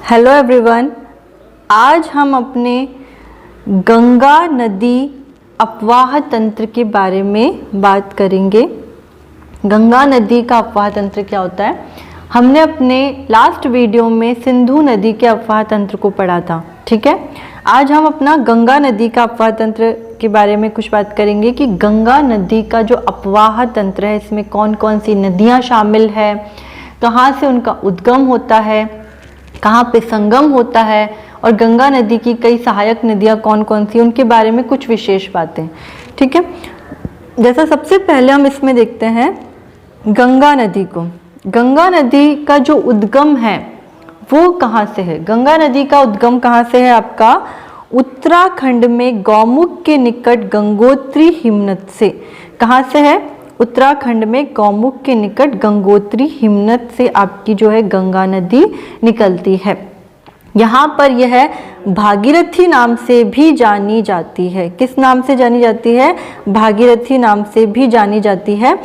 Hello everyone, आज हम अपने गंगा नदी अपवाह तंत्र के बारे में बात करेंगे। गंगा नदी का अपवाह तंत्र क्या होता है? हमने अपने लास्ट वीडियो में सिंधु नदी के अपवाह तंत्र को पढ़ा था, ठीक है। आज हम अपना गंगा नदी का अपवाह तंत्र के बारे में कुछ बात करेंगे कि गंगा नदी का जो अपवाह तंत्र है इसमें कौन कौन सी नदियाँ शामिल है, कहाँ से उनका उद्गम होता है, कहाँ पे संगम होता है और गंगा नदी की कई सहायक नदियाँ कौन कौन सी, उनके बारे में कुछ विशेष बातें, ठीक है। जैसा सबसे पहले हम इसमें देखते हैं गंगा नदी को। गंगा नदी का जो उद्गम है वो कहाँ से है? गंगा नदी का उद्गम कहाँ से है? आपका उत्तराखंड में गौमुख के निकट गंगोत्री हिमनद से। कहाँ से है? उत्तराखंड में गौमुख के निकट गंगोत्री हिमनद से आपकी जो है गंगा नदी निकलती है। यहाँ पर यह भागीरथी नाम से भी जानी जाती है। किस नाम से जानी जाती है? भागीरथी नाम से भी जानी जाती है।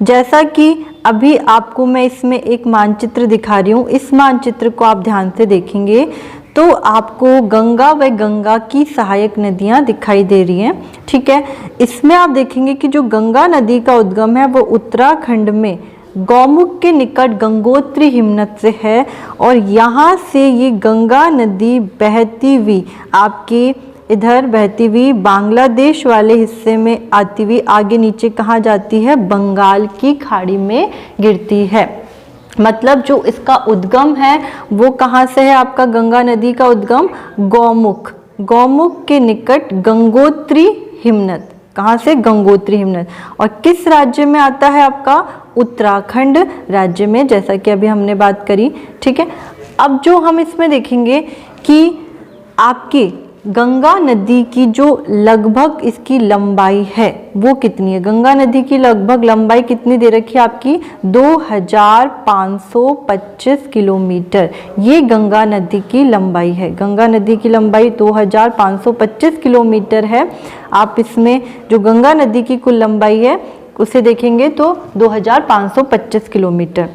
जैसा कि अभी आपको मैं इसमें एक मानचित्र दिखा रही हूँ, इस मानचित्र को आप ध्यान से देखेंगे तो आपको गंगा व गंगा की सहायक नदियाँ दिखाई दे रही हैं, ठीक है। इसमें आप देखेंगे कि जो गंगा नदी का उद्गम है वो उत्तराखंड में गौमुख के निकट गंगोत्री हिमनद से है और यहाँ से ये गंगा नदी बहती हुई आपकी इधर बहती हुई बांग्लादेश वाले हिस्से में आती हुई आगे नीचे कहाँ जाती है? बंगाल की खाड़ी में गिरती है। मतलब जो इसका उद्गम है वो कहाँ से है? आपका गंगा नदी का उद्गम गौमुख, गौमुख के निकट गंगोत्री हिमनद। कहाँ से? गंगोत्री हिमनद। और किस राज्य में आता है? आपका उत्तराखंड राज्य में, जैसा कि अभी हमने बात करी, ठीक है। अब जो हम इसमें देखेंगे कि आपकी गंगा नदी की जो लगभग इसकी लंबाई है वो कितनी है? गंगा नदी की लगभग लंबाई कितनी दे रखी है आपकी? 2525 किलोमीटर। ये गंगा नदी की लंबाई है। गंगा नदी की लंबाई 2525 किलोमीटर है। आप इसमें जो गंगा नदी की कुल लंबाई है उसे देखेंगे तो 2525 किलोमीटर।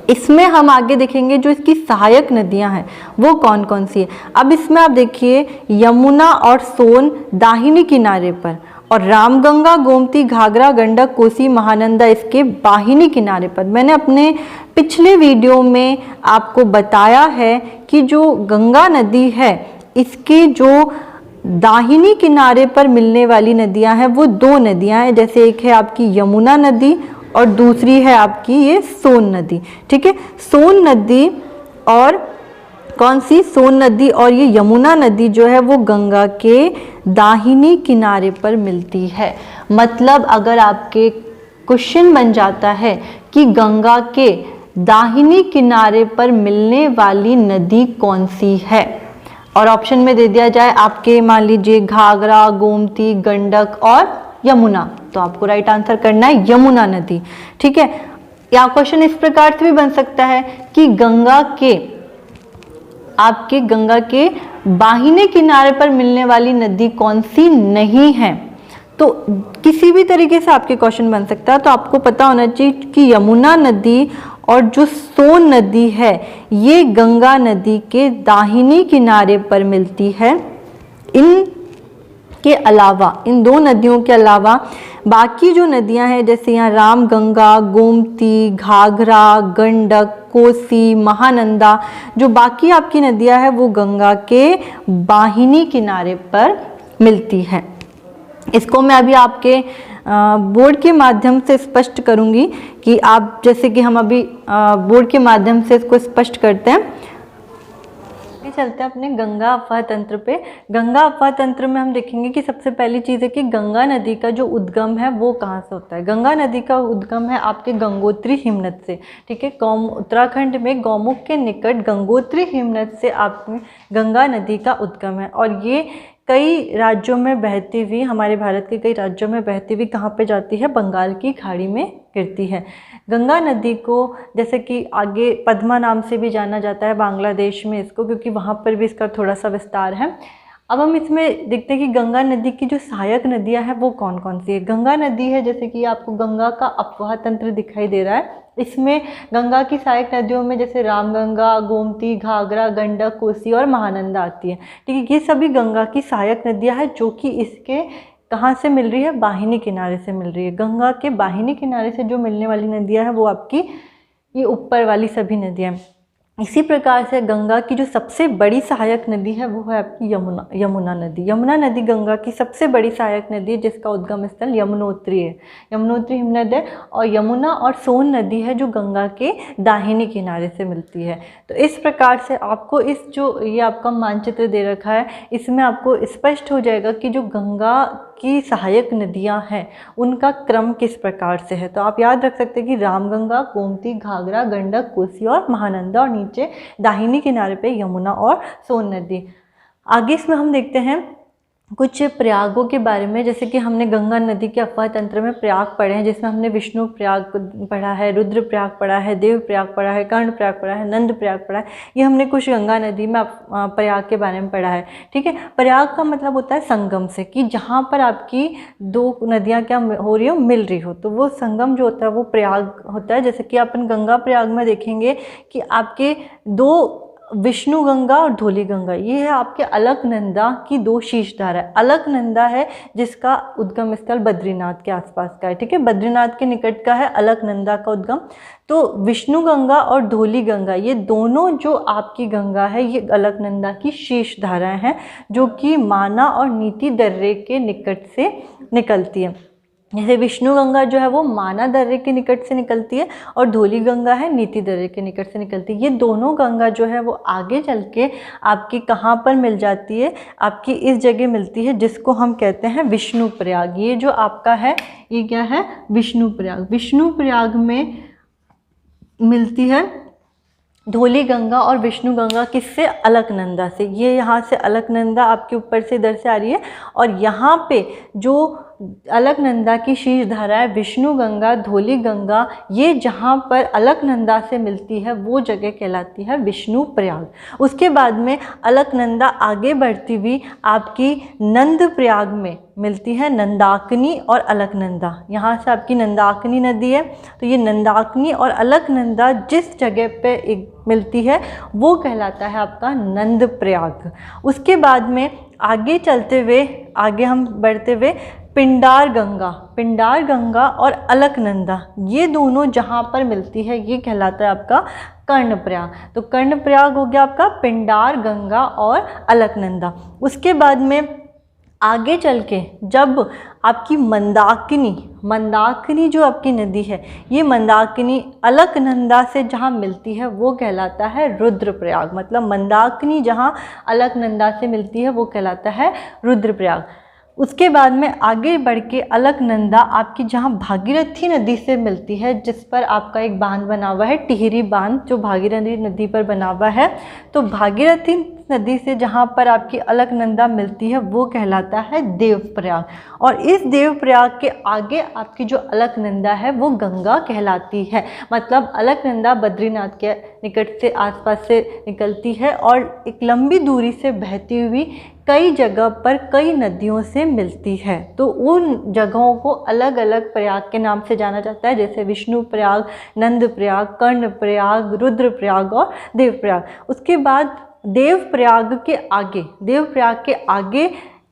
इसमें हम आगे देखेंगे जो इसकी सहायक नदियां हैं वो कौन कौन सी है। अब इसमें आप देखिए यमुना और सोन दाहिनी किनारे पर और रामगंगा, गोमती, घाघरा, गंडक, कोसी, महानंदा इसके बाहिनी किनारे पर। मैंने अपने पिछले वीडियो में आपको बताया है कि जो गंगा नदी है इसके जो दाहिनी किनारे पर मिलने वाली नदियां हैं वो दो नदियां हैं। जैसे एक है आपकी यमुना नदी और दूसरी है आपकी ये सोन नदी, ठीक है। सोन नदी और कौन सी? सोन नदी और ये यमुना नदी जो है वो गंगा के दाहिनी किनारे पर मिलती है। मतलब अगर आपके क्वेश्चन बन जाता है कि गंगा के दाहिनी किनारे पर मिलने वाली नदी कौन सी है और ऑप्शन में दे दिया जाए आपके मान लीजिए घाघरा, गोमती, गंडक और यमुना, तो आपको राइट आंसर करना है यमुना नदी, ठीक है। या क्वेश्चन इस प्रकार से भी बन सकता है कि गंगा के आपके गंगा के बाहिने किनारे पर मिलने वाली नदी कौन सी नहीं है। तो किसी भी तरीके से आपके क्वेश्चन बन सकता है। तो आपको पता होना चाहिए कि यमुना नदी और जो सोन नदी है ये गंगा नदी के दाहिनी किनारे पर मिलती है। इन के अलावा, इन दो नदियों के अलावा बाकी जो नदियां हैं जैसे यहाँ रामगंगा, गोमती, घाघरा, गंडक, कोसी, महानंदा, जो बाकी आपकी नदियां हैं वो गंगा के बाहिनी किनारे पर मिलती है। इसको मैं अभी आपके बोर्ड के माध्यम से स्पष्ट करूंगी कि आप जैसे कि हम अभी बोर्ड के माध्यम से इसको स्पष्ट करते हैं। चलते हैं अपने गंगा अपवाह तंत्र पे। गंगा अपवाह तंत्र में हम देखेंगे कि सबसे पहली चीज़ है कि गंगा नदी का जो उद्गम है वो कहाँ से होता है। गंगा नदी का उद्गम है आपके गंगोत्री हिमनद से, ठीक है। उत्तराखंड में गौमुख के निकट गंगोत्री हिमनद से आपकी गंगा नदी का उद्गम है और ये कई राज्यों में बहती हुई, हमारे भारत के कई राज्यों में बहती हुई कहाँ पे जाती है? बंगाल की खाड़ी में गिरती है। गंगा नदी को जैसे कि आगे पद्मा नाम से भी जाना जाता है बांग्लादेश में इसको, क्योंकि वहाँ पर भी इसका थोड़ा सा विस्तार है। अब हम इसमें देखते हैं कि गंगा नदी की जो सहायक नदियां हैं वो कौन कौन सी है। गंगा नदी है, जैसे कि आपको गंगा का अपवाह तंत्र दिखाई दे रहा है। इसमें गंगा की सहायक नदियों में जैसे रामगंगा, गोमती, घाघरा, गंडक, कोसी और महानंदा आती है। ठीक है, ये सभी गंगा की सहायक नदियां हैं जो कि इसके कहाँ से मिल रही है, बाहिनी किनारे से मिल रही है। गंगा के बाहिनी किनारे से जो मिलने वाली नदियाँ हैं वो आपकी ये ऊपर वाली सभी नदियाँ हैं। इसी प्रकार से गंगा की जो सबसे बड़ी सहायक नदी है वो है आपकी यमुना नदी। यमुना नदी गंगा की सबसे बड़ी सहायक नदी है जिसका उद्गम स्थल यमुनोत्री है। यमुनोत्री हिमनद है और यमुना और सोन नदी है जो गंगा के दाहिने किनारे से मिलती है। तो इस प्रकार से आपको इस जो ये आपका मानचित्र दे रखा है इसमें आपको स्पष्ट हो जाएगा कि जो गंगा की सहायक नदियां हैं उनका क्रम किस प्रकार से है। तो आप याद रख सकते हैं कि रामगंगा, गोमती, घाघरा, गंडक, कोसी और महानंदा और नीचे दाहिनी किनारे पे यमुना और सोन नदी। आगे इसमें हम देखते हैं कुछ प्रयागों के बारे में। जैसे कि हमने गंगा नदी के अपवाह तंत्र में प्रयाग पढ़े हैं, जिसमें हमने विष्णु प्रयाग पढ़ा है, रुद्र प्रयाग पढ़ा है, देव प्रयाग पढ़ा है, कर्ण प्रयाग पढ़ा है, नंद प्रयाग पढ़ा है। ये हमने कुछ गंगा नदी में प्रयाग के बारे में पढ़ा है। ठीक है, प्रयाग का मतलब होता है संगम से, कि जहाँ पर आपकी दो नदियाँ क्या हो रही हो, मिल रही हो, तो वो संगम जो होता है वो प्रयाग होता है। जैसे कि अपन गंगा प्रयाग में देखेंगे कि आपके दो विष्णु गंगा और धौली गंगा, ये है आपके अलकनंदा की दो शीश धारा है। अलकनंदा है जिसका उद्गम स्थल बद्रीनाथ के आसपास का है। ठीक है, बद्रीनाथ के निकट का है अलकनंदा का उद्गम। तो विष्णु गंगा और धौली गंगा ये दोनों जो आपकी गंगा है ये अलकनंदा की शीश धाराएं हैं जो कि माना और नीति दर्रे के निकट से निकलती है। जैसे विष्णु गंगा जो है वो माना दर्रे के निकट से निकलती है और धौली गंगा है नीति दर्रे के निकट से निकलती है। ये दोनों गंगा जो है वो आगे चल के आपकी कहाँ पर मिल जाती है, आपकी इस जगह मिलती है जिसको हम कहते हैं विष्णु प्रयाग। ये जो आपका है ये क्या है, विष्णु प्रयाग। विष्णु प्रयाग में मिलती है धौली गंगा और विष्णु गंगा किससे, अलकनंदा से। ये यहाँ से अलकनंदा आपके ऊपर से इधर से आ रही है और यहाँ पे जो अलकनंदा की शीश धारा है विष्णु गंगा, धौली गंगा, ये जहाँ पर अलकनंदा से मिलती है वो जगह कहलाती है विष्णु प्रयाग। उसके बाद में अलकनंदा आगे बढ़ती हुई आपकी नंद प्रयाग में मिलती है नंदाकिनी और अलकनंदा। यहाँ से आपकी नंदाकिनी नदी है, तो ये नंदाकिनी और अलकनंदा जिस जगह पे एक मिलती है वो कहलाता है आपका नंद प्रयाग। उसके बाद में आगे चलते हुए, आगे हम बढ़ते हुए पिंडार गंगा और अलकनंदा ये दोनों जहाँ पर मिलती है ये कहलाता है आपका कर्णप्रयाग। तो कर्णप्रयाग हो गया आपका पिंडार गंगा और अलकनंदा। उसके बाद में आगे चल के जब आपकी मंदाकिनी जो आपकी नदी है ये मंदाकिनी अलकनंदा से जहाँ मिलती है वो कहलाता है रुद्रप्रयाग। मतलब मंदाकिनी जहाँ अलकनंदा से मिलती है वो कहलाता है रुद्रप्रयाग। उसके बाद में आगे बढ़ के अलकनंदा आपकी जहाँ भागीरथी नदी से मिलती है, जिस पर आपका एक बांध बना हुआ है टिहरी बांध जो भागीरथी नदी पर बना हुआ है। तो भागीरथी नदी से जहाँ पर आपकी अलकनंदा मिलती है वो कहलाता है देवप्रयाग। और इस देवप्रयाग के आगे आपकी जो अलकनंदा है वो गंगा कहलाती है। मतलब अलकनंदा बद्रीनाथ के निकट से आसपास से निकलती है और एक लंबी दूरी से बहती हुई कई जगह पर कई नदियों से मिलती है। तो उन जगहों को अलग अलग प्रयाग के नाम से जाना जाता है, जैसे विष्णु प्रयाग, नंद प्रयाग, कर्ण प्रयाग, रुद्र प्रयाग और देव प्रयाग। उसके बाद देव प्रयाग के आगे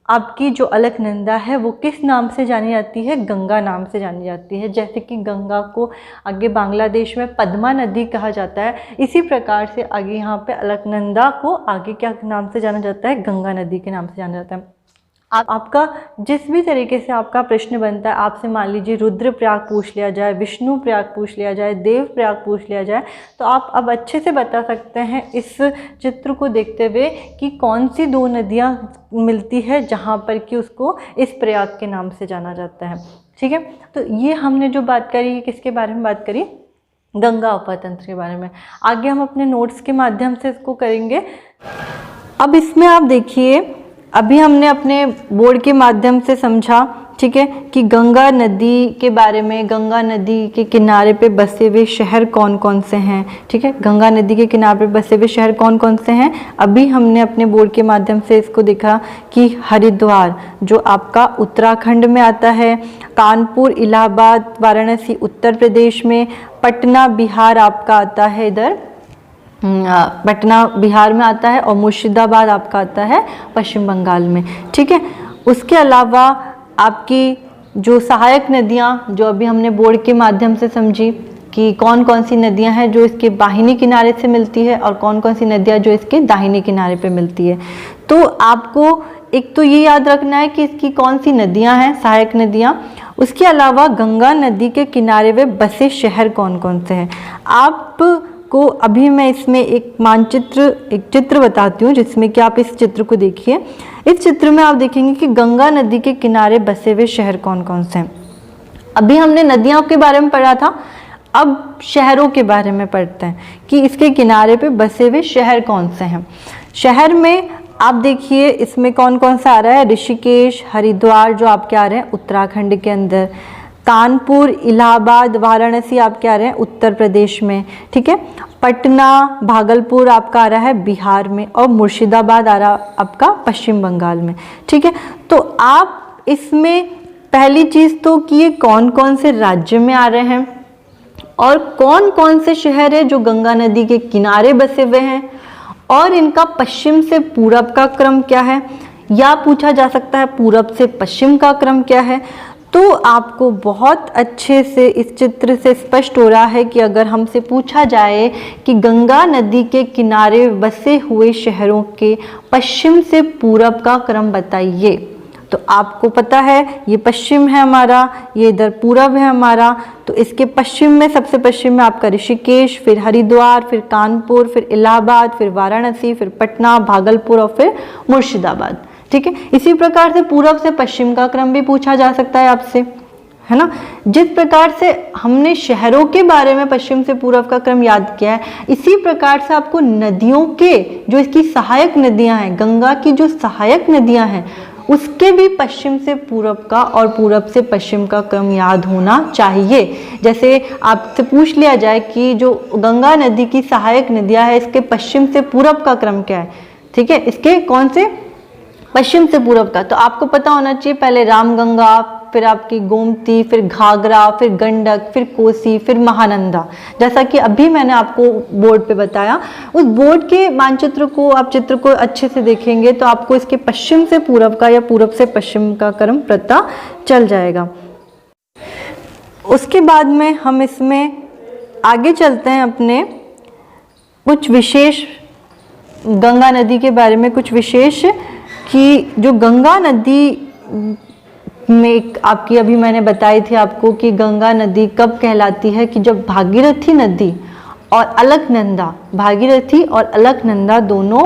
आपकी जो अलकनंदा है वो किस नाम से जानी जाती है, गंगा नाम से जानी जाती है। जैसे कि गंगा को आगे बांग्लादेश में पद्मा नदी कहा जाता है, इसी प्रकार से आगे यहाँ पे अलकनंदा को आगे क्या नाम से जाना जाता है, गंगा नदी के नाम से जाना जाता है। आपका जिस भी तरीके से आपका प्रश्न बनता है, आपसे मान लीजिए रुद्र प्रयाग पूछ लिया जाए, विष्णु प्रयाग पूछ लिया जाए, देव प्रयाग पूछ लिया जाए, तो आप अब अच्छे से बता सकते हैं इस चित्र को देखते हुए कि कौन सी दो नदियाँ मिलती है जहाँ पर कि उसको इस प्रयाग के नाम से जाना जाता है। ठीक है, तो ये हमने जो बात करी किसके बारे में बात करी, गंगा अपवाह तंत्र के बारे में। आगे हम अपने नोट्स के माध्यम से इसको करेंगे। अब इसमें आप देखिए अभी हमने अपने बोर्ड के माध्यम से समझा, ठीक है, कि गंगा नदी के बारे में, गंगा नदी के किनारे पे बसे हुए शहर कौन कौन से हैं, ठीक है, गंगा नदी के किनारे पे बसे हुए शहर कौन कौन से हैं। अभी हमने अपने बोर्ड के माध्यम से इसको देखा कि हरिद्वार जो आपका उत्तराखंड में आता है, कानपुर, इलाहाबाद, वाराणसी उत्तर प्रदेश में, पटना बिहार आपका आता है, इधर पटना बिहार में आता है, और मुर्शिदाबाद आपका आता है पश्चिम बंगाल में, ठीक है। उसके अलावा आपकी जो सहायक नदियाँ जो अभी हमने बोर्ड के माध्यम से समझी कि कौन कौन सी नदियाँ हैं जो इसके बाहिनी किनारे से मिलती है और कौन कौन सी नदियाँ जो इसके दाहिने किनारे पे मिलती है। तो आपको एक तो ये याद रखना है कि इसकी कौन सी नदियाँ हैं, सहायक नदियाँ। उसके अलावा गंगा नदी के किनारे वे बसे शहर कौन कौन से हैं। आपको अभी मैं इसमें एक चित्र बताती हूँ, जिसमें कि आप इस चित्र को देखिए। इस चित्र में आप देखेंगे कि गंगा नदी के किनारे बसे हुए शहर कौन कौन से हैं। अभी हमने नदियों के बारे में पढ़ा था, अब शहरों के बारे में पढ़ते हैं कि इसके किनारे पे बसे हुए शहर कौन से हैं। शहर में आप देखिए इसमें कौन कौन सा आ रहा है, ऋषिकेश, हरिद्वार जो आपके आ रहे हैं उत्तराखंड के अंदर, कानपुर, इलाहाबाद, वाराणसी आपके आ रहे हैं उत्तर प्रदेश में, ठीक है, पटना, भागलपुर आपका आ रहा है बिहार में, और मुर्शिदाबाद आ रहा आपका पश्चिम बंगाल में, ठीक है। तो आप इसमें पहली चीज़ तो कि ये कौन कौन से राज्य में आ रहे हैं और कौन कौन से शहर है जो गंगा नदी के किनारे बसे हुए हैं, और इनका पश्चिम से पूरब का क्रम क्या है, या पूछा जा सकता है पूरब से पश्चिम का क्रम क्या है। तो आपको बहुत अच्छे से इस चित्र से स्पष्ट हो रहा है कि अगर हमसे पूछा जाए कि गंगा नदी के किनारे बसे हुए शहरों के पश्चिम से पूरब का क्रम बताइए, तो आपको पता है ये पश्चिम है हमारा, ये इधर पूरब है हमारा। तो इसके पश्चिम में, सबसे पश्चिम में आपका ऋषिकेश, फिर हरिद्वार, फिर कानपुर, फिर इलाहाबाद, फिर वाराणसी, फिर पटना, भागलपुर और फिर मुर्शिदाबाद, ठीक है। इसी प्रकार से पूरब से पश्चिम का क्रम भी पूछा जा सकता है आपसे, है ना। जिस प्रकार से हमने शहरों के बारे में पश्चिम से पूरब का क्रम याद किया है, इसी प्रकार से आपको नदियों के जो इसकी सहायक नदियां हैं, गंगा की जो सहायक नदियां हैं, उसके भी पश्चिम से पूरब का और पूरब से पश्चिम का क्रम याद होना चाहिए। जैसे आपसे पूछ लिया जाए कि जो गंगा नदी की सहायक नदियां है, इसके पश्चिम से पूरब का क्रम क्या है, ठीक है, इसके कौन से पश्चिम से पूरब का, तो आपको पता होना चाहिए पहले रामगंगा, फिर आपकी गोमती, फिर घाघरा, फिर गंडक, फिर कोसी, फिर महानंदा। जैसा कि अभी मैंने आपको बोर्ड पे बताया, उस बोर्ड के मानचित्र को, आप चित्र को अच्छे से देखेंगे तो आपको इसके पश्चिम से पूरब का या पूरब से पश्चिम का क्रम पता चल जाएगा। उसके बाद में हम इसमें आगे चलते हैं अपने कुछ विशेष गंगा नदी के बारे में, कुछ विशेष कि जो गंगा नदी में आपकी अभी मैंने बताई थी आपको कि गंगा नदी कब कहलाती है, कि जब भागीरथी नदी और अलकनंदा, भागीरथी और अलकनंदा दोनों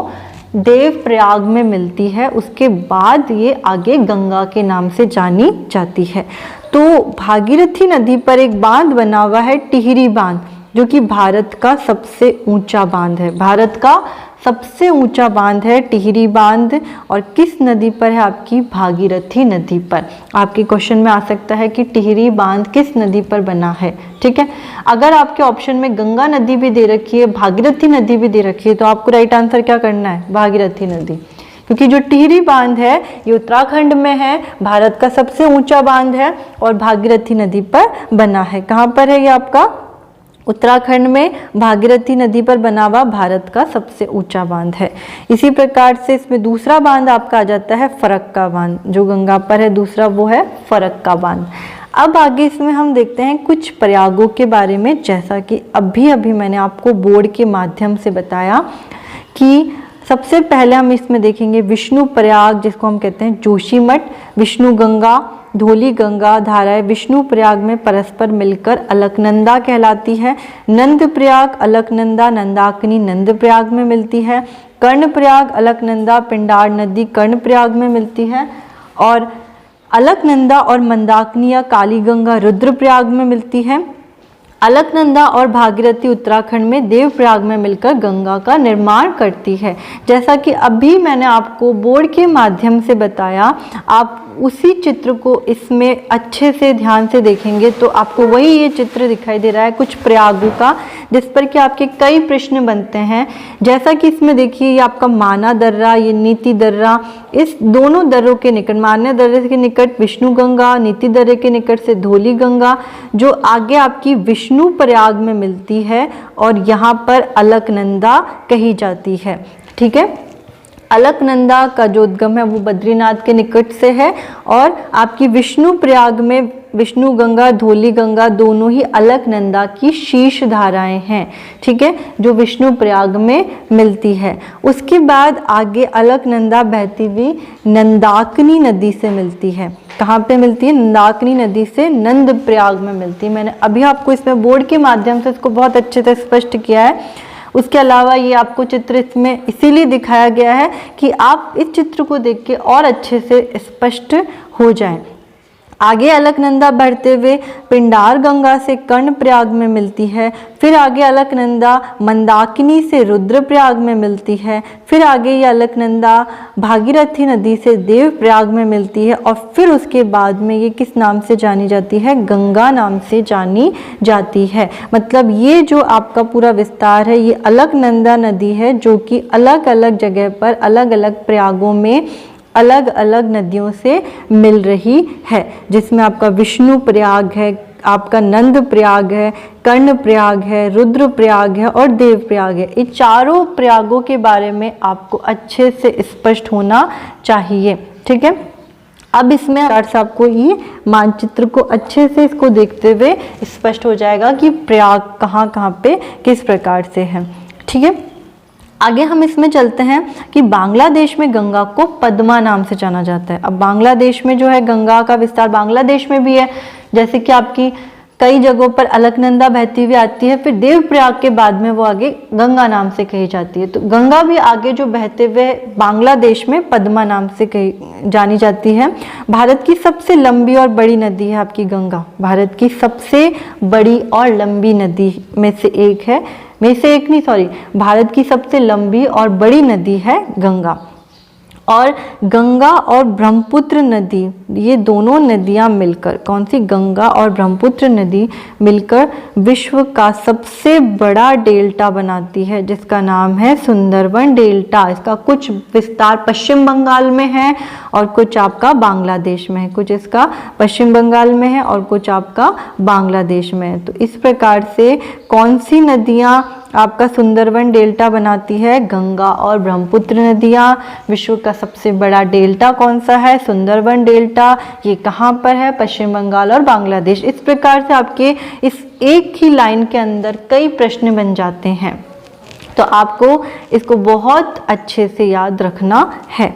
देवप्रयाग में मिलती है, उसके बाद ये आगे गंगा के नाम से जानी जाती है। तो भागीरथी नदी पर एक बांध बना हुआ है, टिहरी बांध, जो कि भारत का सबसे ऊंचा बांध है। भारत का सबसे ऊंचा बांध है टिहरी बांध, और किस नदी पर है, आपकी भागीरथी नदी पर। आपके क्वेश्चन में आ सकता है कि टिहरी बांध किस नदी पर बना है, ठीक है। अगर आपके ऑप्शन में गंगा नदी भी दे रखी है, भागीरथी नदी भी दे रखी है, तो आपको राइट आंसर क्या करना है, भागीरथी नदी, क्योंकि जो टिहरी बांध है ये उत्तराखंड में है, भारत का सबसे ऊंचा बांध है और भागीरथी नदी पर बना है। कहाँ पर है ये आपका, उत्तराखंड में भागीरथी नदी पर बना हुआ भारत का सबसे ऊंचा बांध है। इसी प्रकार से इसमें दूसरा बांध आपका आ जाता है फरक्का बांध, जो गंगा पर है, दूसरा वो है फरक्का बांध। अब आगे इसमें हम देखते हैं कुछ प्रयागों के बारे में, जैसा कि अभी मैंने आपको बोर्ड के माध्यम से बताया कि सबसे पहले हम इसमें देखेंगे विष्णु प्रयाग, जिसको हम कहते हैं जोशीमठ, विष्णु गंगा, धौली गंगा धाराएं विष्णु प्रयाग में परस्पर मिलकर अलकनंदा कहलाती है। नंद प्रयाग, अलकनंदा, नंदाकिनी नंद प्रयाग में मिलती है। कर्ण प्रयाग, अलकनंदा, पिंडार नदी कर्ण प्रयाग में मिलती है। और अलकनंदा और मंदाकिनी या काली गंगा रुद्र प्रयाग में मिलती है। अलकनंदा और भागीरथी उत्तराखंड में देवप्रयाग में मिलकर गंगा का निर्माण करती है। जैसा कि अभी मैंने आपको बोर्ड के माध्यम से बताया, आप उसी चित्र को इसमें अच्छे से ध्यान से देखेंगे तो आपको वही ये चित्र दिखाई दे रहा है कुछ प्रयागों का, जिस पर कि आपके कई प्रश्न बनते हैं। जैसा कि इसमें देखिए, ये आपका माना दर्रा, ये नीति दर्रा, इस दोनों दर्रों के निकट, माना दर्रे के निकट विष्णु गंगा, नीति दर्रे के निकट से धौली गंगा, जो आगे आपकी विष्णु प्रयाग में मिलती है और यहाँ पर अलकनंदा कही जाती है। ठीक है, अलकनंदा का जो उद्गम है वो बद्रीनाथ के निकट से है और आपकी विष्णु प्रयाग में विष्णु गंगा, धौली गंगा दोनों ही अलकनंदा की शीर्ष धाराएं हैं। ठीक है, जो विष्णु प्रयाग में मिलती है। उसके बाद आगे अलकनंदा बहती हुई नंदाकिनी नदी से मिलती है। कहाँ पे मिलती है? नंदाकिनी नदी से नंद प्रयाग में मिलती है। मैंने अभी आपको इसमें बोर्ड के माध्यम से इसको बहुत अच्छे से स्पष्ट किया है। उसके अलावा ये आपको चित्र इसमें इसीलिए दिखाया गया है कि आप इस चित्र को देख के और अच्छे से स्पष्ट हो जाएं। आगे अलकनंदा बढ़ते हुए पिंडार गंगा से कर्णप्रयाग में मिलती है। फिर आगे अलकनंदा मंदाकिनी से रुद्रप्रयाग में मिलती है। फिर आगे ये अलकनंदा भागीरथी नदी से देवप्रयाग में मिलती है और फिर उसके बाद में ये किस नाम से जानी जाती है? गंगा नाम से जानी जाती है। मतलब ये जो आपका पूरा विस्तार है, ये अलकनंदा नदी है जो कि अलग अलग जगह पर अलग अलग प्रयागों में अलग अलग नदियों से मिल रही है, जिसमें आपका विष्णु प्रयाग है, आपका नंद प्रयाग है, कर्ण प्रयाग है, रुद्र प्रयाग है और देव प्रयाग है। ये चारों प्रयागों के बारे में आपको अच्छे से स्पष्ट होना चाहिए। ठीक है, अब इसमें आपको ये मानचित्र को अच्छे से इसको देखते हुए स्पष्ट हो जाएगा कि प्रयाग कहाँ कहाँ पे किस प्रकार से है। ठीक है, आगे हम इसमें चलते हैं कि बांग्लादेश में गंगा को पद्मा नाम से जाना जाता है। अब बांग्लादेश में जो है गंगा का विस्तार बांग्लादेश में भी है, जैसे कि आपकी कई जगहों पर अलकनंदा बहती हुई आती है, फिर देवप्रयाग के बाद में वो आगे गंगा नाम से कही जाती है। तो गंगा भी आगे जो बहते हुए बांग्लादेश में पद्मा नाम से जानी जाती है। भारत की सबसे लंबी और बड़ी नदी है आपकी गंगा। भारत की सबसे बड़ी और लंबी नदी में से एक है, भारत की सबसे लंबी और बड़ी नदी है गंगा। और गंगा और ब्रह्मपुत्र नदी, ये दोनों नदियां मिलकर, कौन सी? गंगा और ब्रह्मपुत्र नदी मिलकर विश्व का सबसे बड़ा डेल्टा बनाती है, जिसका नाम है सुंदरवन डेल्टा। इसका कुछ विस्तार पश्चिम बंगाल में है और कुछ आपका बांग्लादेश में है। कुछ इसका पश्चिम बंगाल में है और कुछ आपका बांग्लादेश में है। तो इस प्रकार से कौन सी नदियां आपका सुंदरवन डेल्टा बनाती है? गंगा और ब्रह्मपुत्र नदियां। विश्व का सबसे बड़ा डेल्टा कौन सा है? सुंदरवन डेल्टा। ये कहाँ पर है? पश्चिम बंगाल और बांग्लादेश। इस प्रकार से आपके इस एक ही लाइन के अंदर कई प्रश्न बन जाते हैं, तो आपको इसको बहुत अच्छे से याद रखना है।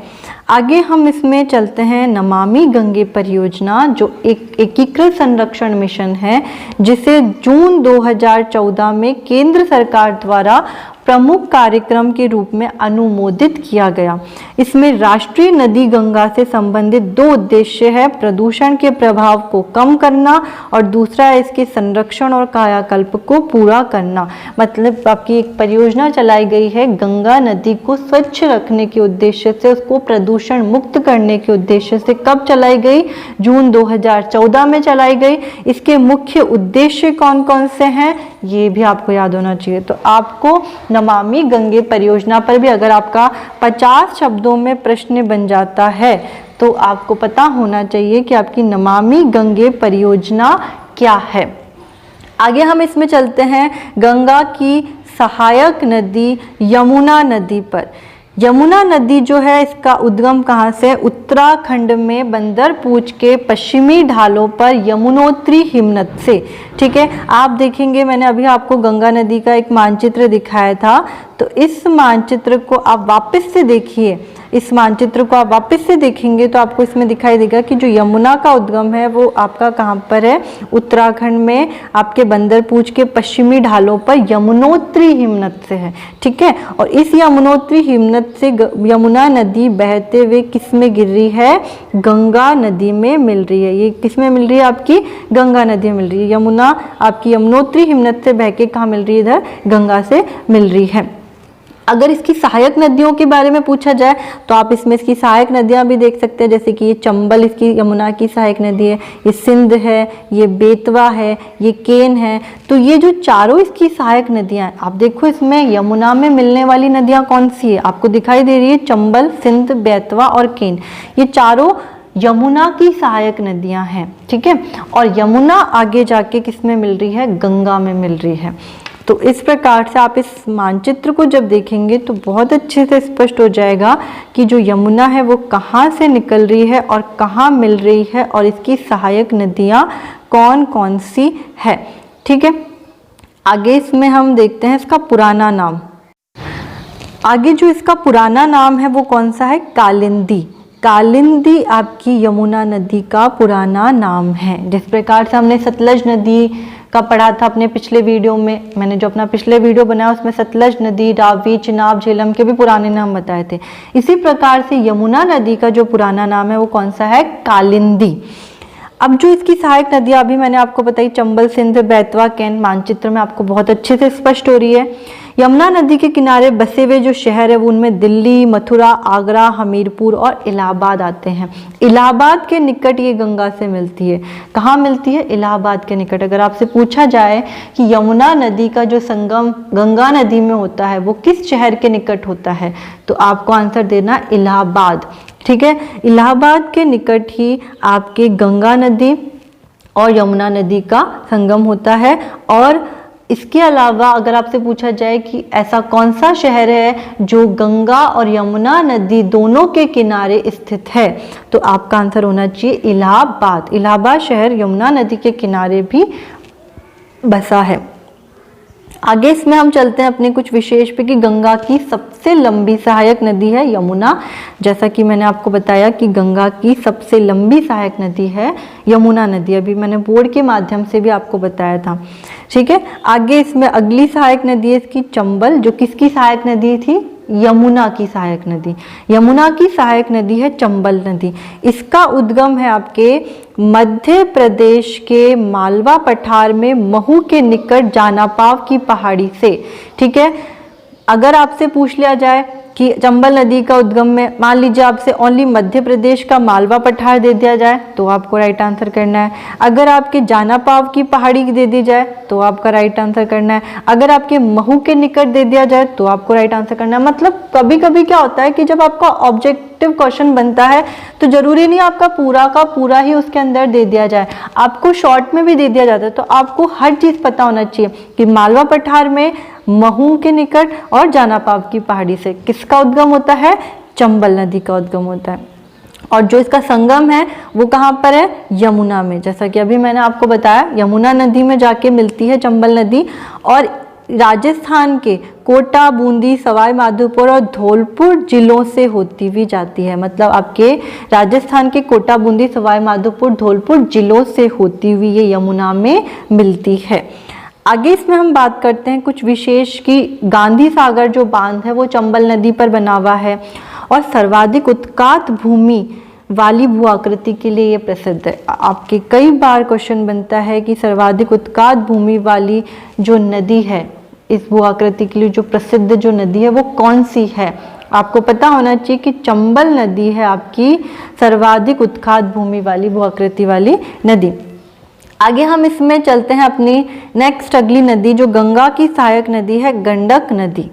आगे हम इसमें चलते हैं नमामि गंगे परियोजना, जो एक एकीकृत संरक्षण मिशन है, जिसे जून 2014 में केंद्र सरकार द्वारा प्रमुख कार्यक्रम के रूप में अनुमोदित किया गया। इसमें राष्ट्रीय नदी गंगा से संबंधित 2 उद्देश्य है: प्रदूषण के प्रभाव को कम करना और दूसरा है इसके संरक्षण और कायाकल्प को पूरा करना। मतलब आपकी एक परियोजना चलाई गई है गंगा नदी को स्वच्छ रखने के उद्देश्य से, उसको प्रदूषण मुक्त करने के उद्देश्य से। कब चलाई गई? जून 2014 में चलाई गई। इसके मुख्य उद्देश्य कौन कौन से हैं, ये भी आपको याद होना चाहिए। तो आपको नमामि गंगे परियोजना पर भी अगर आपका 50 शब्दों में प्रश्न बन जाता है, तो आपको पता होना चाहिए कि आपकी नमामि गंगे परियोजना क्या है। आगे हम इसमें चलते हैं गंगा की सहायक नदी यमुना नदी पर। यमुना नदी जो है, इसका उद्गम कहाँ से? उत्तराखंड में बंदरपूछ के पश्चिमी ढालों पर यमुनोत्री हिमनद से। ठीक है, आप देखेंगे मैंने अभी आपको गंगा नदी का एक मानचित्र दिखाया था, तो इस मानचित्र को आप वापस से देखिए। इस मानचित्र को आप वापस से देखेंगे तो आपको इसमें दिखाई देगा कि जो यमुना का उद्गम है वो आपका कहाँ पर है, उत्तराखंड में आपके बंदरपूछ के पश्चिमी ढालों पर यमुनोत्री हिमनद से है। ठीक है, और इस यमुनोत्री हिमनद से यमुना नदी बहते हुए किस में गिर रही है, गंगा नदी में मिल रही है। ये किस में मिल रही है, आपकी गंगा नदी में मिल रही है। यमुना आपकी यमुनोत्री हिमनद से बह के कहाँ मिल रही है, इधर गंगा से मिल रही है। अगर इसकी सहायक नदियों के बारे में पूछा जाए तो आप इसमें इसकी सहायक नदियां भी देख सकते हैं, जैसे कि ये चंबल इसकी यमुना की सहायक नदी है, ये सिंध है, ये बेतवा है, ये केन है। तो ये जो चारों इसकी सहायक नदियां हैं, आप देखो इसमें यमुना में मिलने वाली नदियां कौन सी है, आपको दिखाई दे रही है चंबल, सिंध, बेतवा और केन। ये चारों यमुना की सहायक नदियां हैं। ठीक है, और यमुना आगे जाके किस में मिल रही है, गंगा में मिल रही है। तो इस प्रकार से आप इस मानचित्र को जब देखेंगे तो बहुत अच्छे से स्पष्ट हो जाएगा कि जो यमुना है वो कहाँ से निकल रही है और कहाँ मिल रही है और इसकी सहायक नदियाँ कौन कौन सी है। ठीक है, आगे इसमें हम देखते हैं इसका पुराना नाम। आगे जो इसका पुराना नाम है वो कौन सा है, कालिंदी। कालिंदी आपकी यमुना नदी का पुराना नाम है। जिस प्रकार से हमने सतलज नदी का पढ़ा था अपने पिछले वीडियो में, मैंने जो अपना पिछले वीडियो बनाया उसमें सतलज नदी, रावी, चिनाब, झेलम के भी पुराने नाम बताए थे। इसी प्रकार से यमुना नदी का जो पुराना नाम है वो कौन सा है, कालिंदी। अब जो इसकी सहायक नदियाँ अभी मैंने आपको बताई, चंबल, सिंध, बेतवा, केन, मानचित्र में आपको बहुत अच्छे से स्पष्ट हो रही है। यमुना नदी के किनारे बसे हुए जो शहर है वो उनमें दिल्ली, मथुरा, आगरा, हमीरपुर और इलाहाबाद आते हैं। इलाहाबाद के निकट ये गंगा से मिलती है। कहाँ मिलती है, इलाहाबाद के निकट। अगर आपसे पूछा जाए कि यमुना नदी का जो संगम गंगा नदी में होता है वो किस शहर के निकट होता है, तो आपको आंसर देना इलाहाबाद। ठीक है, इलाहाबाद के निकट ही आपके गंगा नदी और यमुना नदी का संगम होता है। और इसके अलावा अगर आपसे पूछा जाए कि ऐसा कौन सा शहर है जो गंगा और यमुना नदी दोनों के किनारे स्थित है, तो आपका आंसर होना चाहिए इलाहाबाद। इलाहाबाद शहर यमुना नदी के किनारे भी बसा है। आगे इसमें हम चलते हैं अपने कुछ विशेष पे कि गंगा की सबसे लंबी सहायक नदी है यमुना। जैसा कि मैंने आपको बताया कि गंगा की सबसे लंबी सहायक नदी है यमुना नदी, अभी मैंने बोर्ड के माध्यम से भी आपको बताया था। ठीक है, आगे इसमें अगली सहायक नदी है इसकी चंबल, जो किसकी सहायक नदी थी, यमुना की सहायक नदी। यमुना की सहायक नदी है चंबल नदी। इसका उद्गम है आपके मध्य प्रदेश के मालवा पठार में महू के निकट जानापाव की पहाड़ी से। ठीक है, अगर आपसे पूछ लिया जाए कि चंबल नदी का उद्गम में मान लीजिए आपसे ओनली मध्य प्रदेश का मालवा पठार दे दिया जाए तो आपको राइट आंसर करना है। अगर आपके जानापाव की पहाड़ी दे दी जाए तो आपका राइट आंसर करना है। अगर आपके महू के निकट दे दिया जाए तो आपको राइट आंसर करना है। मतलब कभी कभी क्या होता है कि जब आपका ऑब्जेक्टिव क्वेश्चन बनता है तो जरूरी नहीं आपका पूरा का पूरा ही उसके अंदर दे दिया जाए, आपको शॉर्ट में भी दे दिया जाता है। तो आपको हर चीज पता होना चाहिए कि मालवा पठार में, महू के निकट और जानापाव की पहाड़ी से किसका उद्गम होता है, चंबल नदी का उद्गम होता है। और जो इसका संगम है वो कहाँ पर है, यमुना में। जैसा कि अभी मैंने आपको बताया यमुना नदी में जाके मिलती है चंबल नदी और राजस्थान के कोटा, बूंदी, सवाई माधोपुर और धौलपुर जिलों से होती हुई जाती है। मतलब आपके राजस्थान के कोटा, बूंदी, सवाई माधोपुर, धौलपुर जिलों से होती हुई ये यमुना में मिलती है। आगे इसमें हम बात करते हैं कुछ विशेष कि गांधी सागर जो बांध है वो चंबल नदी पर बना हुआ है और सर्वाधिक उत्कात भूमि वाली भू आकृति के लिए ये प्रसिद्ध है। आपके कई बार क्वेश्चन बनता है कि सर्वाधिक उत्कात भूमि वाली जो नदी है, इस भू आकृति के लिए जो प्रसिद्ध जो नदी है वो कौन सी है। आपको पता होना चाहिए कि चंबल नदी है आपकी सर्वाधिक उत्कात भूमि वाली भू आकृति वाली नदी। आगे हम इसमें चलते हैं अपनी नेक्स्ट अगली नदी जो गंगा की सहायक नदी है, गंडक नदी,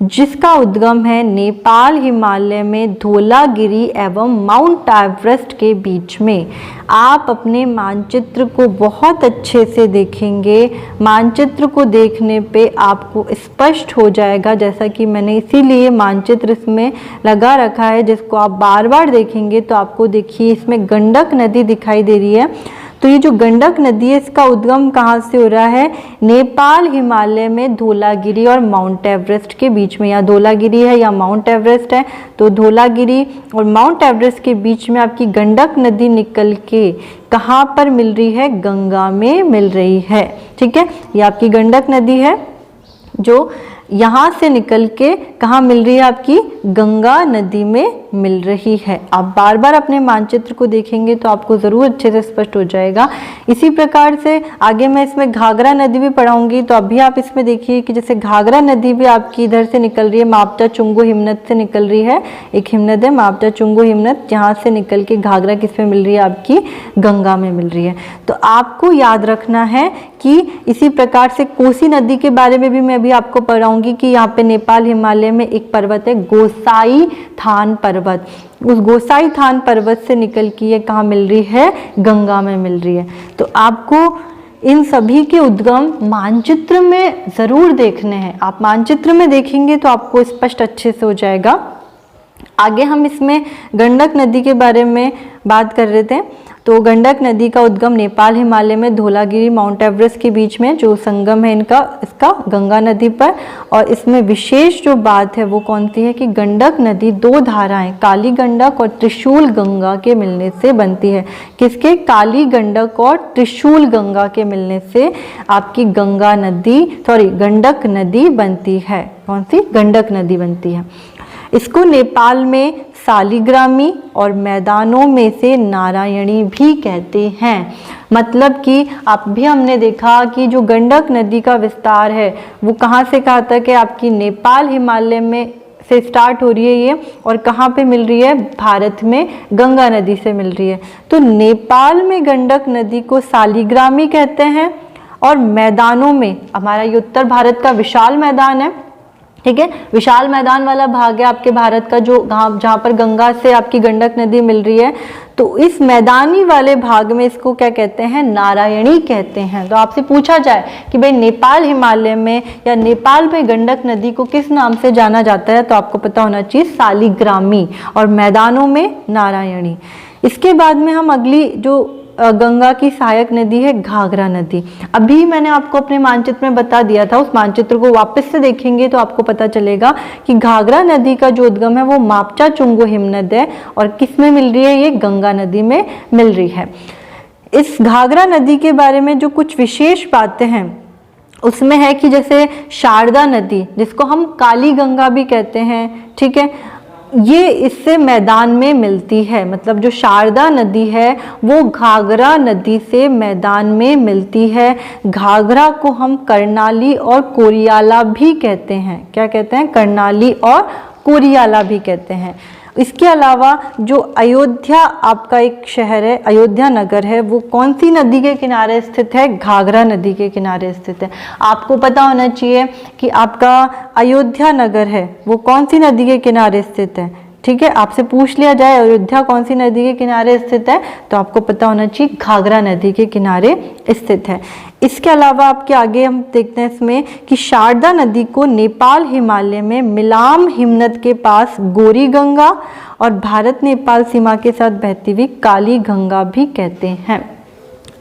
जिसका उद्गम है नेपाल हिमालय में धौलागिरी एवं माउंट एवरेस्ट के बीच में। आप अपने मानचित्र को बहुत अच्छे से देखेंगे, मानचित्र को देखने पे आपको स्पष्ट हो जाएगा। जैसा कि मैंने इसीलिए मानचित्र इसमें लगा रखा है जिसको आप बार बार देखेंगे तो आपको देखिए इसमें गंडक नदी दिखाई दे रही है। तो ये जो गंडक नदी है इसका उद्गम कहाँ से हो रहा है? नेपाल हिमालय में धौलागिरी और माउंट एवरेस्ट के बीच में, या धौलागिरी है या माउंट एवरेस्ट है, तो धौलागिरी और माउंट एवरेस्ट के बीच में आपकी गंडक नदी निकल के कहाँ पर मिल रही है? गंगा में मिल रही है। ठीक है, ये आपकी गंडक नदी है जो यहाँ से निकल के कहाँ मिल रही है? आपकी गंगा नदी में मिल रही है। आप बार बार अपने मानचित्र को देखेंगे तो आपको ज़रूर अच्छे से स्पष्ट हो जाएगा। इसी प्रकार से आगे मैं इसमें घाघरा नदी भी पढ़ाऊंगी, तो अभी आप इसमें देखिए कि जैसे घाघरा नदी भी आपकी इधर से निकल रही है, मापचा चुंगो हिमनद से निकल रही है। एक हिमनद है मापचा चुंगो हिमनद, जहाँ से निकल के घाघरा किस में मिल रही है? आपकी गंगा में मिल रही है। तो आपको याद रखना है कि इसी प्रकार से कोसी नदी के बारे में भी मैं अभी आपको पढ़ाऊंगी कि यहाँ पे नेपाल हिमालय में एक पर्वत है गोसाई थान पर्वत। उस गोसाई थान पर्वत से निकल के ये कहाँ मिल रही है? गंगा में मिल रही है। तो आपको इन सभी के उद्गम मानचित्र में ज़रूर देखने हैं। आप मानचित्र में देखेंगे तो आपको स्पष्ट अच्छे से हो जाएगा। आगे हम इसमें गंडक नदी के बारे में बात कर रहे थे। तो गंडक नदी का उद्गम नेपाल हिमालय में धौलागिरी माउंट एवरेस्ट के बीच में जो संगम है इसका गंगा नदी पर। और इसमें विशेष जो बात है वो कौन सी है कि गंडक नदी दो धाराएं काली गंडक और त्रिशूल गंगा के मिलने से बनती है। किसके? काली गंडक और त्रिशूल गंगा के मिलने से आपकी गंडक नदी बनती है। कौन सी? गंडक नदी बनती है। इसको नेपाल में सालिग्रामी और मैदानों में से नारायणी भी कहते हैं। मतलब कि आप भी हमने देखा कि जो गंडक नदी का विस्तार है वो कहाँ से कहाँ तक है? आपकी नेपाल हिमालय में से स्टार्ट हो रही है ये, और कहाँ पे मिल रही है? भारत में गंगा नदी से मिल रही है। तो नेपाल में गंडक नदी को सालिग्रामी कहते हैं, और मैदानों में हमारा ये उत्तर भारत का विशाल मैदान है। ठीक है, विशाल मैदान वाला भाग है आपके भारत का जो जहाँ पर गंगा से आपकी गंडक नदी मिल रही है। तो इस मैदानी वाले भाग में इसको क्या कहते हैं? नारायणी कहते हैं। तो आपसे पूछा जाए कि भाई नेपाल हिमालय में या नेपाल में गंडक नदी को किस नाम से जाना जाता है, तो आपको पता होना चाहिए सालिग्रामी, और मैदानों में नारायणी। इसके बाद में हम अगली जो गंगा की सहायक नदी है घाघरा नदी। अभी मैंने आपको अपने मानचित्र में बता दिया था, उस मानचित्र को वापस से देखेंगे तो आपको पता चलेगा कि घाघरा नदी का जो उद्गम है वो मापचा चुंगो हिमनद है, और किस में मिल रही है? ये गंगा नदी में मिल रही है। इस घाघरा नदी के बारे में जो कुछ विशेष बातें हैं उसमें है कि जैसे शारदा नदी, जिसको हम काली गंगा भी कहते हैं, ठीक है, ये इससे मैदान में मिलती है। मतलब जो शारदा नदी है वो घाघरा नदी से मैदान में मिलती है। घाघरा को हम कर्णाली और कोरियाला भी कहते हैं। क्या कहते हैं? कर्णाली और कोरियाला भी कहते हैं। इसके अलावा जो अयोध्या आपका एक शहर है, अयोध्या नगर है, वो कौन सी नदी के किनारे स्थित है? घाघरा नदी के किनारे स्थित है। आपको पता होना चाहिए कि आपका अयोध्या नगर है वो कौन सी नदी के किनारे स्थित है। ठीक है, आपसे पूछ लिया जाए अयोध्या कौन सी नदी के किनारे स्थित है, तो आपको पता होना चाहिए घाघरा नदी के किनारे स्थित है। इसके अलावा आपके आगे हम देखते हैं इसमें कि शारदा नदी को नेपाल हिमालय में मिलाम हिमनद के पास गौरी गंगा और भारत नेपाल सीमा के साथ बहती हुई काली गंगा भी कहते हैं।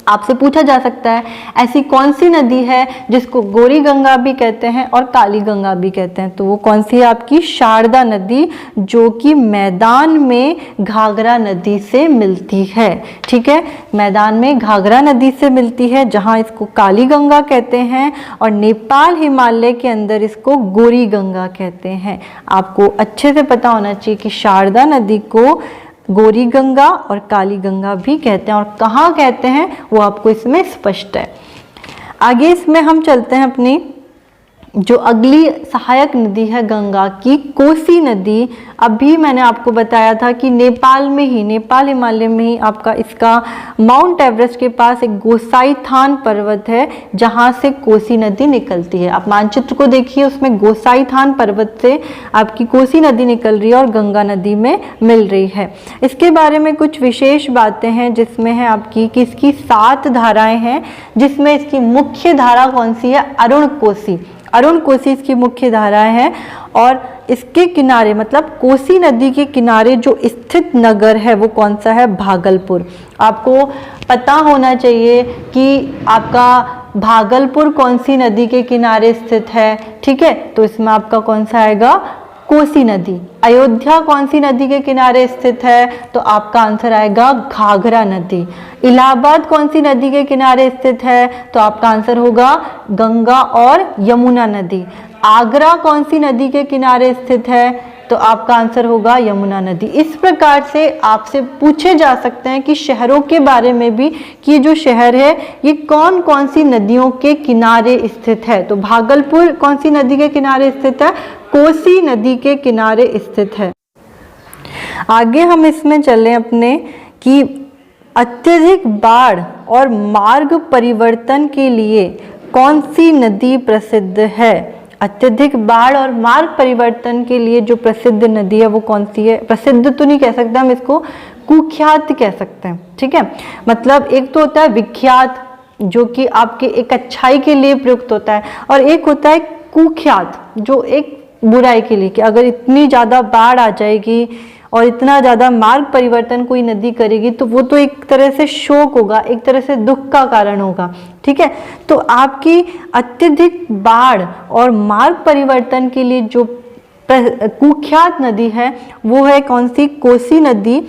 आपसे पूछा जा सकता है ऐसी कौन सी नदी है जिसको गौरी गंगा भी कहते हैं और काली गंगा भी कहते हैं, तो वो कौन सी है? आपकी शारदा नदी, जो कि मैदान में घाघरा नदी से मिलती है। ठीक है, मैदान में घाघरा नदी से मिलती है, जहां इसको काली गंगा कहते हैं, और नेपाल हिमालय के अंदर इसको गौरी गंगा कहते हैं। आपको अच्छे से पता होना चाहिए कि शारदा नदी को गौरी गंगा और काली गंगा भी कहते हैं, और कहाँ कहते हैं वो आपको इसमें स्पष्ट है। आगे इसमें हम चलते हैं अपनी जो अगली सहायक नदी है गंगा की, कोसी नदी। अभी मैंने आपको बताया था कि नेपाल में ही, नेपाल हिमालय में ही आपका इसका माउंट एवरेस्ट के पास एक गोसाई थान पर्वत है जहां से कोसी नदी निकलती है। आप मानचित्र को देखिए, उसमें गोसाई थान पर्वत से आपकी कोसी नदी निकल रही है और गंगा नदी में मिल रही है। इसके बारे में कुछ विशेष बातें हैं जिसमें है आपकी कि इसकी 7 धाराएं हैं, जिसमें इसकी मुख्य धारा कौन सी है? अरुण कोसी। अरुण कोसी इसकी मुख्य धाराएं हैं। और इसके किनारे मतलब कोसी नदी के किनारे जो स्थित नगर है वो कौन सा है? भागलपुर। आपको पता होना चाहिए कि आपका भागलपुर कौन सी नदी के किनारे स्थित है, ठीक है, तो इसमें आपका कौन सा आएगा? कोसी नदी। अयोध्या कौन सी नदी के किनारे स्थित है? तो आपका आंसर आएगा घाघरा नदी। इलाहाबाद कौन सी नदी के किनारे स्थित है? तो आपका आंसर होगा गंगा और यमुना नदी। आगरा कौन सी नदी के किनारे स्थित है? तो आपका आंसर होगा यमुना नदी। इस प्रकार से आपसे पूछे जा सकते हैं कि शहरों के बारे में भी कि ये जो शहर है ये कौन कौन सी नदियों के किनारे स्थित है। तो भागलपुर कौन सी नदी के किनारे स्थित है? कोसी नदी के किनारे स्थित है। आगे हम इसमें चलें अपने कि अत्यधिक बाढ़ और मार्ग परिवर्तन के लिए कौन सी नदी प्रसिद्ध है? अत्यधिक बाढ़ और मार्ग परिवर्तन के लिए जो प्रसिद्ध नदी है वो कौन सी है? प्रसिद्ध तो नहीं कह सकते हम इसको, कुख्यात कह सकते हैं, ठीक है। मतलब एक तो होता है विख्यात जो कि आपके एक अच्छाई के लिए प्रयुक्त होता है, और एक होता है कुख्यात जो एक बुराई के लिए, कि अगर इतनी ज़्यादा बाढ़ आ जाएगी और इतना ज़्यादा मार्ग परिवर्तन कोई नदी करेगी तो वो तो एक तरह से शोक होगा, एक तरह से दुख का कारण होगा, ठीक है। तो आपकी अत्यधिक बाढ़ और मार्ग परिवर्तन के लिए जो कुख्यात नदी है वो है कौन सी? कोसी नदी,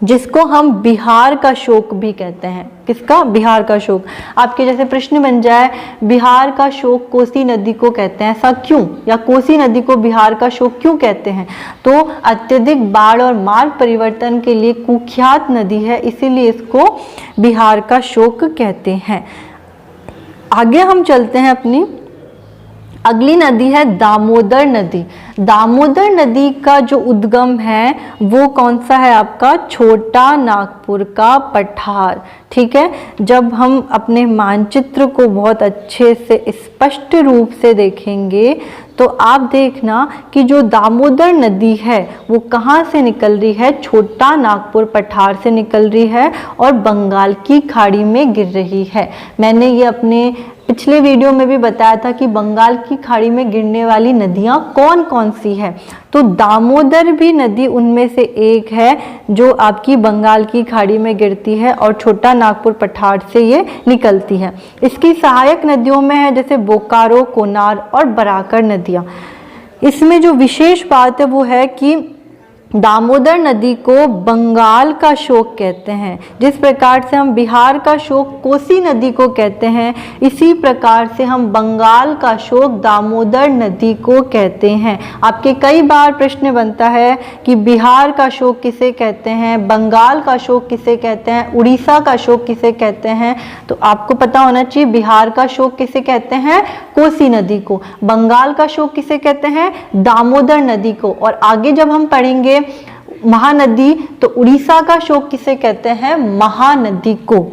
जिसको हम बिहार का शोक भी कहते हैं। किसका? बिहार का शोक। आपके जैसे प्रश्न बन जाए बिहार का शोक कोसी नदी को कहते हैं, ऐसा क्यों? या कोसी नदी को बिहार का शोक क्यों कहते हैं? तो अत्यधिक बाढ़ और मार्ग परिवर्तन के लिए कुख्यात नदी है, इसीलिए इसको बिहार का शोक कहते हैं। आगे हम चलते हैं अपनी अगली नदी है दामोदर नदी। दामोदर नदी का जो उद्गम है वो कौन सा है? आपका छोटा नागपुर का पठार, ठीक है। जब हम अपने मानचित्र को बहुत अच्छे से स्पष्ट रूप से देखेंगे तो आप देखना कि जो दामोदर नदी है वो कहाँ से निकल रही है? छोटा नागपुर पठार से निकल रही है और बंगाल की खाड़ी में गिर रही है। मैंने ये अपने पिछले वीडियो में भी बताया था कि बंगाल की खाड़ी में गिरने वाली नदियाँ कौन कौन सी है, तो दामोदर भी नदी उनमें से एक है जो आपकी बंगाल की खाड़ी में गिरती है और छोटा नागपुर पठार से ये निकलती है। इसकी सहायक नदियों में है जैसे बोकारो, कोनार और बराकर नदियाँ। इसमें जो विशेष बात है वो है कि दामोदर नदी को बंगाल का शोक कहते हैं। जिस प्रकार से हम बिहार का शोक कोसी नदी को कहते हैं, इसी प्रकार से हम बंगाल का शोक दामोदर नदी को कहते हैं। आपके कई बार प्रश्न बनता है कि बिहार का शोक किसे कहते हैं, बंगाल का शोक किसे कहते हैं, उड़ीसा का शोक किसे कहते हैं। तो आपको पता होना चाहिए बिहार का शोक किसे कहते हैं? कोसी नदी को। बंगाल का शोक किसे कहते हैं? दामोदर नदी को। और आगे जब हम पढ़ेंगे महानदी तो उड़ीसा का शोक किसे कहते हैं? महानदी को।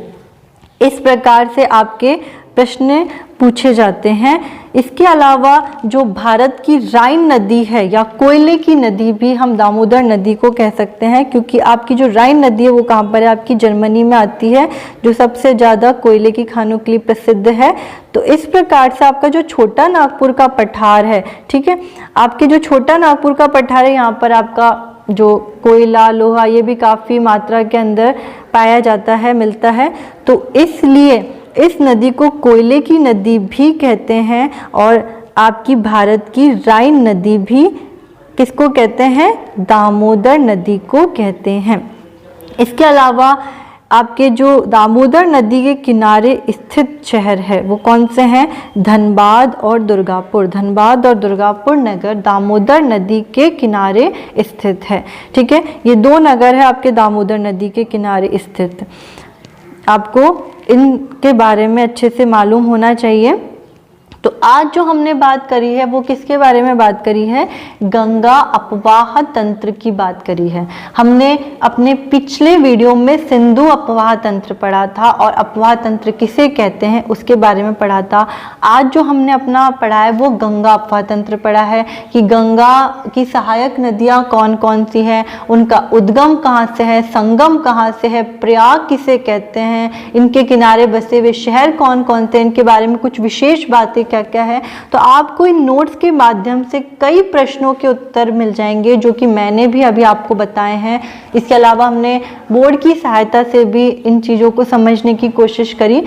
इस प्रकार से आपके प्रश्न पूछे जाते हैं। इसके अलावा जो भारत की राइन नदी है या कोयले की नदी भी हम दामोदर नदी को कह सकते हैं, क्योंकि आपकी जो राइन नदी है वो कहाँ पर है? आपकी जर्मनी में आती है, जो सबसे ज़्यादा कोयले की खानों के लिए प्रसिद्ध है। तो इस प्रकार से आपका जो छोटा नागपुर का पठार है, ठीक है, आपके जो छोटा नागपुर का पठार है यहाँ पर आपका जो कोयला, लोहा ये भी काफ़ी मात्रा के अंदर पाया जाता है, मिलता है। तो इसलिए इस नदी को कोयले की नदी भी कहते हैं और आपकी भारत की राइन नदी भी किसको कहते हैं? दामोदर नदी को कहते हैं। इसके अलावा आपके जो दामोदर नदी के किनारे स्थित शहर है वो कौन से हैं? धनबाद और दुर्गापुर। धनबाद और दुर्गापुर नगर दामोदर नदी के किनारे स्थित है, ठीक है। ये दो नगर है आपके दामोदर नदी के किनारे स्थित। आपको इनके बारे में अच्छे से मालूम होना चाहिए। तो आज जो हमने बात करी है वो किसके बारे में बात करी है? गंगा अपवाह तंत्र की बात करी है। हमने अपने पिछले वीडियो में सिंधु अपवाह तंत्र पढ़ा था और अपवाह तंत्र किसे कहते हैं उसके बारे में पढ़ा था। आज जो हमने अपना पढ़ा है वो गंगा अपवाह तंत्र पढ़ा है कि गंगा की सहायक नदियाँ कौन कौन सी हैं, उनका उद्गम कहाँ से है, संगम कहाँ से है, प्रयाग किसे कहते हैं, इनके किनारे बसे हुए शहर कौन कौन से, इनके बारे में कुछ विशेष बातें क्या क्या है। तो आपको इन नोट्स के माध्यम से कई प्रश्नों के उत्तर मिल जाएंगे जो कि मैंने भी अभी आपको बताए हैं। इसके अलावा हमने बोर्ड की सहायता से भी इन चीज़ों को समझने की कोशिश करी।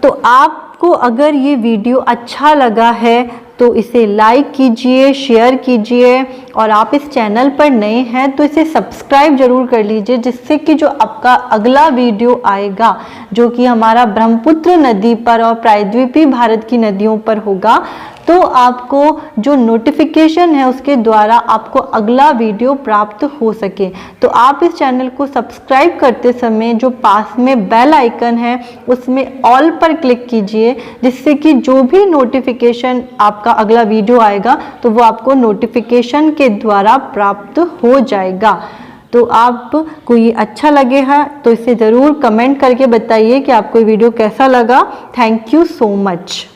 तो आपको अगर ये वीडियो अच्छा लगा है तो इसे लाइक कीजिए, शेयर कीजिए, और आप इस चैनल पर नए हैं तो इसे सब्सक्राइब जरूर कर लीजिए, जिससे कि जो आपका अगला वीडियो आएगा जो कि हमारा ब्रह्मपुत्र नदी पर और प्रायद्वीपीय भारत की नदियों पर होगा, तो आपको जो नोटिफिकेशन है उसके द्वारा आपको अगला वीडियो प्राप्त हो सके। तो आप इस चैनल को सब्सक्राइब करते समय जो पास में बेल आइकन है उसमें ऑल पर क्लिक कीजिए, जिससे कि जो भी नोटिफिकेशन आपका अगला वीडियो आएगा तो वो आपको नोटिफिकेशन के द्वारा प्राप्त हो जाएगा। तो आपको ये अच्छा लगे है तो इसे ज़रूर कमेंट करके बताइए कि आपको ये वीडियो कैसा लगा। Thank you so much.